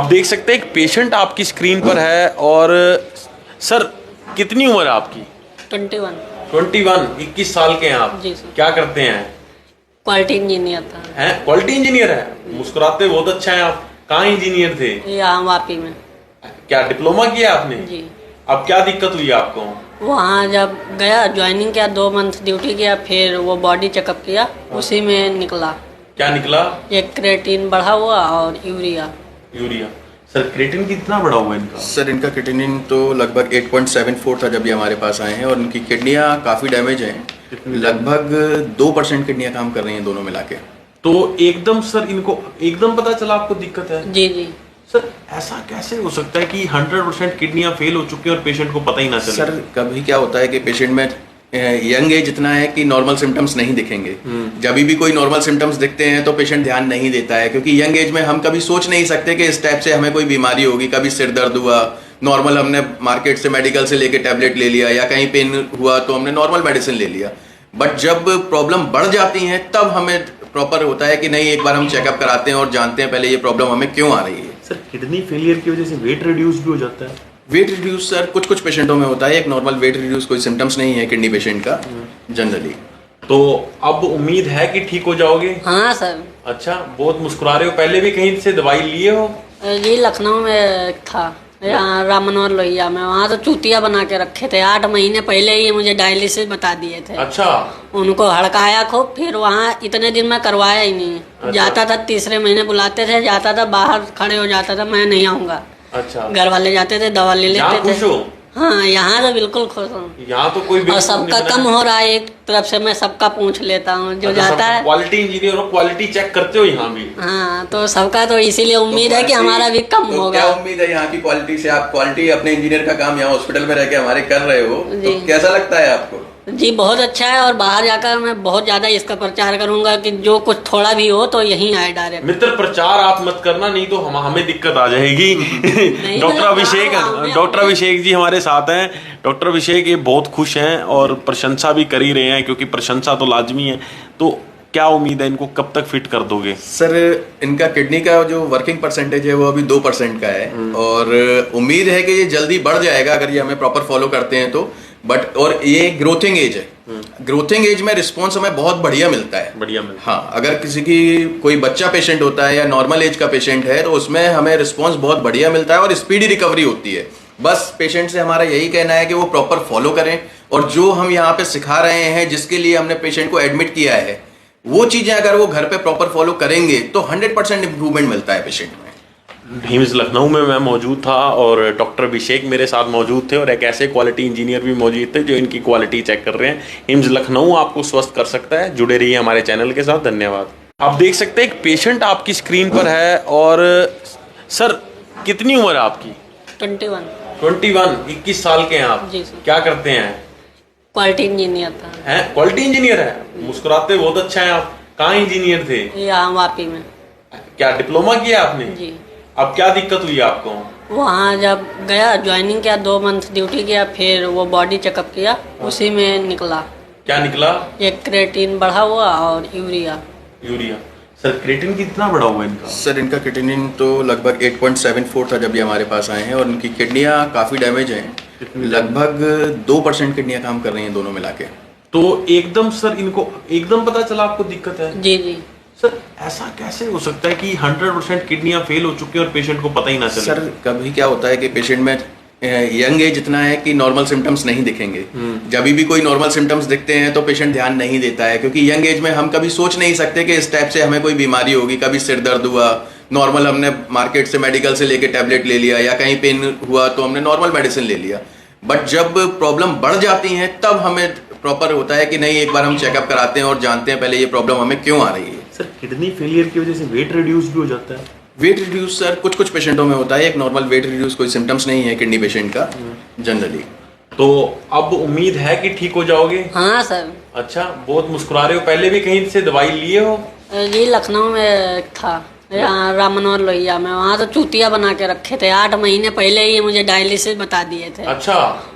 आप देख सकते हैं एक पेशेंट आपकी स्क्रीन पर है। और सर कितनी उम्र है आपकी? 21। 21 साल के हैं आप? जी सर। क्या करते हैं? क्वालिटी इंजीनियर था। हैं क्वालिटी इंजीनियर है? मुस्कुराते बहुत अच्छा है आप। कहाँ इंजीनियर थे? यहाँ वापी में। क्या डिप्लोमा किया आपने? जी। अब क्या दिक्कत हुई आपको? वहाँ जब गया ज्वाइनिंग किया 2 मंथ ड्यूटी किया, फिर वो बॉडी चेकअप किया, उसी में निकला क्या निकला? एक क्रेटीन बढ़ा हुआ और यूरिया। सर क्रेटिन कितना बड़ा हुआ इनका? सर इनका क्रिएटिनिन तो लगभग 8.74 था जब ये हमारे पास आए हैं, और इनकी किडनियाँ काफ़ी डैमेज हैं। लगभग 2% किडनियाँ काम कर रही हैं दोनों मिला के। तो एकदम सर इनको एकदम पता चला आपको दिक्कत है? जी जी। सर ऐसा कैसे हो सकता है कि 100% किडनियां फेल हो चुकी हैं और पेशेंट को पता ही ना चले? सर कभी क्या होता है कि पेशेंट में यंग एज इतना है कि नॉर्मल सिम्टम्स नहीं दिखेंगे। जब भी कोई नॉर्मल सिम्टम्स दिखते हैं तो पेशेंट ध्यान नहीं देता है, क्योंकि यंग एज में हम कभी सोच नहीं सकते कि इस टाइप से हमें कोई बीमारी होगी। कभी सिर दर्द हुआ, नॉर्मल हमने मार्केट से मेडिकल से लेके टैबलेट ले लिया, या कहीं पेन हुआ तो हमने नॉर्मल मेडिसिन ले लिया। बट जब प्रॉब्लम बढ़ जाती है तब हमें प्रॉपर होता है कि नहीं, एक बार हम चेकअप कराते हैं और जानते हैं पहले ये प्रॉब्लम हमें क्यों आ रही है। सर किडनी फेलियर की वजह से वेट रिड्यूस भी हो जाता है? वेट रिड्यूस सर कुछ पेशेंटों में होता है, एक नॉर्मल वेट रिड्यूस कोई सिम्टम्स नहीं है किडनी पेशेंट का जनरली। तो अब उम्मीद है कि ठीक हो जाओगे? हाँ सर। अच्छा, बहुत मुस्कुरा रहे हो। पहले भी कहीं से दवाई लिए हो? ये लखनऊ में था, यहाँ राम मनोहर लोहिया में। वहाँ तो चूतिया बना के रखे थे। 8 महीने पहले ही मुझे डायलिसिस बता दिए थे। अच्छा। उनको हड़काया खूब, फिर वहाँ इतने दिन में करवाया ही नहीं। अच्छा। जाता था, तीसरे महीने बुलाते थे, जाता था, बाहर खड़े हो जाता था, मैं नहीं आऊँगा। अच्छा। घर वाले जाते थे, दवा ले लेते थे। खुश हो? हाँ, यहाँ तो बिल्कुल खुश हूँ। यहाँ तो कोई और सबका कम हो रहा है, एक तरफ से मैं सबका पूछ लेता हूँ जो जाता है। क्वालिटी इंजीनियर हो, क्वालिटी चेक करते हो यहाँ भी? हाँ, तो सबका तो इसीलिए उम्मीद है कि हमारा भी कम तो होगा। क्या उम्मीद है यहाँ की क्वालिटी से? आप क्वालिटी अपने इंजीनियर का काम यहाँ हॉस्पिटल में रह के हमारे कर रहे हो, तो कैसा लगता है आपको? जी बहुत अच्छा है, और बाहर जाकर मैं बहुत ज्यादा इसका प्रचार करूंगा कि जो कुछ थोड़ा भी हो तो यहीं आए डायरेक्ट। मित्र प्रचार आप मत करना, नहीं तो हमें दिक्कत आ जाएगी। डॉक्टर अभिषेक जी हमारे साथ हैं। डॉक्टर अभिषेक ये बहुत खुश हैं और प्रशंसा भी कर ही रहे हैं, क्योंकि प्रशंसा तो लाजमी है। तो क्या उम्मीद है, इनको कब तक फिट कर दोगे? सर इनका किडनी का जो वर्किंग परसेंटेज है वो अभी 2% का है, और उम्मीद है कि ये जल्दी बढ़ जाएगा अगर ये हमें प्रॉपर फॉलो करते हैं तो। बट और ये ग्रोथिंग एज है, ग्रोथिंग एज में रिस्पॉन्स हमें बहुत बढ़िया मिलता है। हाँ, अगर किसी की कोई बच्चा पेशेंट होता है या नॉर्मल एज का पेशेंट है तो उसमें हमें रिस्पॉन्स बहुत बढ़िया मिलता है और स्पीडी रिकवरी होती है। बस पेशेंट से हमारा यही कहना है कि वो प्रॉपर फॉलो करें, और जो हम यहाँ पे सिखा रहे हैं, जिसके लिए हमने पेशेंट को एडमिट किया है, वो चीजें अगर वो घर पे प्रॉपर फॉलो करेंगे तो 100% इंप्रूवमेंट मिलता है पेशेंट में। हिम्स लखनऊ में मैं मौजूद था और डॉक्टर अभिषेक मेरे साथ मौजूद थे, और एक ऐसे क्वालिटी इंजीनियर भी मौजूद थे जो इनकी क्वालिटी चेक कर रहे हैं। हिम्स लखनऊ आपको स्वस्थ कर सकता है। जुड़े रहिए हमारे चैनल के साथ। धन्यवाद। आप देख सकते हैं एक पेशेंट आपकी स्क्रीन पर है। और सर कितनी उम्र है आपकी? 21। 21 साल के हैं आप? जी सर। क्या करते हैं? क्वालिटी इंजीनियर था। हैं क्वालिटी इंजीनियर है? मुस्कुराते बहुत अच्छा है आप। कहाँ इंजीनियर थे? यहाँ वापी में। क्या डिप्लोमा किया आपने? जी। अब क्या दिक्कत हुई आपको? वहाँ जब गया ज्वाइनिंग किया 2 मंथ ड्यूटी किया, फिर वो बॉडी चेकअप किया, उसी में निकला क्या निकला? एक क्रेटीन बढ़ा हुआ और यूरिया। सर क्रेटिन कितना बड़ा हुआ इनका? सर इनका क्रिएटिनिन तो लगभग 8.74 था जब ये हमारे पास आए हैं, और इनकी किडनियाँ काफ़ी डैमेज हैं। लगभग 2% किडनियाँ काम कर रही हैं दोनों मिला के। तो एकदम सर इनको एकदम पता चला आपको दिक्कत है? जी जी। सर ऐसा कैसे हो सकता है कि 100% किडनियां फेल हो चुकी हैं और पेशेंट को पता ही ना चले? सर कभी क्या होता है कि पेशेंट में यंग एज इतना है कि नॉर्मल सिम्टम्स नहीं दिखेंगे। जब भी कोई नॉर्मल सिम्टम्स दिखते हैं तो पेशेंट ध्यान नहीं देता है, क्योंकि यंग एज में हम कभी सोच नहीं सकते कि इस टाइप से हमें कोई बीमारी होगी। कभी सिर दर्द हुआ, नॉर्मल हमने मार्केट से मेडिकल से लेके टैबलेट ले लिया, या कहीं पेन हुआ तो हमने नॉर्मल मेडिसिन ले लिया। बट जब प्रॉब्लम बढ़ जाती है तब हमें प्रॉपर होता है कि नहीं, एक बार हम चेकअप कराते हैं और जानते हैं पहले ये प्रॉब्लम हमें क्यों आ रही है। सर किडनी फेलियर की वजह से वेट रिड्यूस भी हो जाता है? वेट रिड्यूस सर कुछ पेशेंटों में होता है, एक नॉर्मल वेट रिड्यूस कोई सिम्टम्स नहीं है किडनी पेशेंट का जनरली। तो अब उम्मीद है कि ठीक हो जाओगे? हाँ सर। अच्छा, बहुत मुस्कुरा रहे हो। पहले भी कहीं से दवाई लिए हो? ये लखनऊ में था, यहाँ राम मनोहर लोहिया में। वहाँ तो चूतिया बना के रखे थे। 8 महीने पहले ही मुझे डायलिसिस बता दिए थे। अच्छा।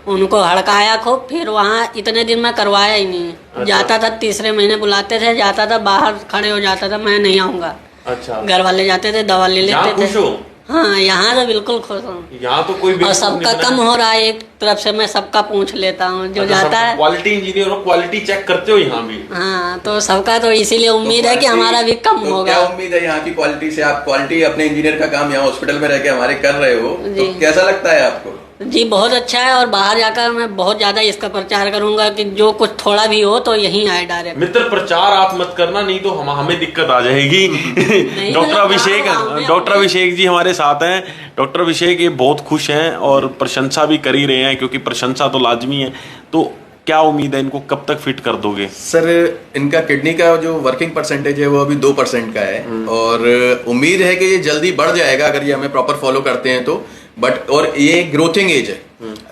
उनको हड़काया खूब, फिर वहाँ इतने दिन में करवाया ही नहीं। अच्छा। जाता था, तीसरे महीने बुलाते थे, जाता था, बाहर खड़े हो जाता था, मैं नहीं आऊँगा। अच्छा। घर वाले जाते थे, दवा ले लेते थे। खुश हो? हाँ, यहाँ तो बिल्कुल खुश हूँ। यहाँ तो कोई और बेवकूफ सबका नहीं कम बना। हो रहा है, एक तरफ से मैं सबका पूछ लेता हूँ जो जाता है। क्वालिटी इंजीनियर हो, क्वालिटी चेक करते हो यहाँ भी। हाँ, तो सबका तो इसीलिए उम्मीद है कि हमारा भी कम तो होगा। क्या उम्मीद है यहाँ की क्वालिटी से? आप क्वालिटी अपने इंजीनियर का काम यहाँ हॉस्पिटल में रह के हमारे कर रहे हो, तो जी। कैसा लगता है आपको? जी बहुत अच्छा है, और बाहर जाकर मैं बहुत ज्यादा इसका प्रचार करूंगा कि जो कुछ थोड़ा भी हो तो यहीं आए डायरेक्ट। मित्र, प्रचार आप मत करना, नहीं तो हमें दिक्कत आ जाएगी। डॉक्टर अभिषेक, डॉक्टर अभिषेक जी हमारे साथ हैं। डॉक्टर अभिषेक ये बहुत खुश हैं और प्रशंसा भी कर ही रहे हैं, क्योंकि प्रशंसा तो लाजमी है। तो क्या उम्मीद है, इनको कब तक फिट कर दोगे? सर, इनका किडनी का जो वर्किंग परसेंटेज है वो अभी 2% का है, और उम्मीद है कि ये जल्दी बढ़ जाएगा अगर ये हमें प्रॉपर फॉलो करते हैं तो। बट और ये ग्रोथिंग एज है,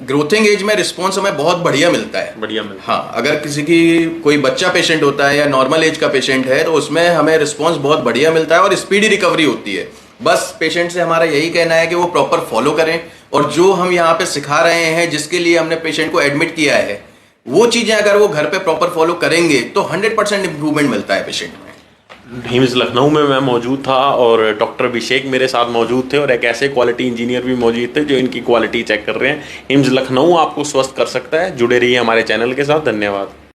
ग्रोथिंग एज में रिस्पॉन्स हमें बहुत बढ़िया मिलता है। बढ़िया मिलता है। हाँ, अगर किसी की कोई बच्चा पेशेंट होता है या नॉर्मल एज का पेशेंट है तो उसमें हमें रिस्पॉन्स बहुत बढ़िया मिलता है और स्पीडी रिकवरी होती है। बस पेशेंट से हमारा यही कहना है कि वो प्रॉपर फॉलो करें, और जो हम यहाँ पे सिखा रहे हैं, जिसके लिए हमने पेशेंट को एडमिट किया है, वो चीजें अगर वो घर पे प्रॉपर फॉलो करेंगे तो 100% इंप्रूवमेंट मिलता है पेशेंट में। हिम्स लखनऊ में मैं मौजूद था और डॉक्टर अभिषेक मेरे साथ मौजूद थे, और एक ऐसे क्वालिटी इंजीनियर भी मौजूद थे जो इनकी क्वालिटी चेक कर रहे हैं। हिम्स लखनऊ आपको स्वस्थ कर सकता है। जुड़े रहिए हमारे चैनल के साथ। धन्यवाद।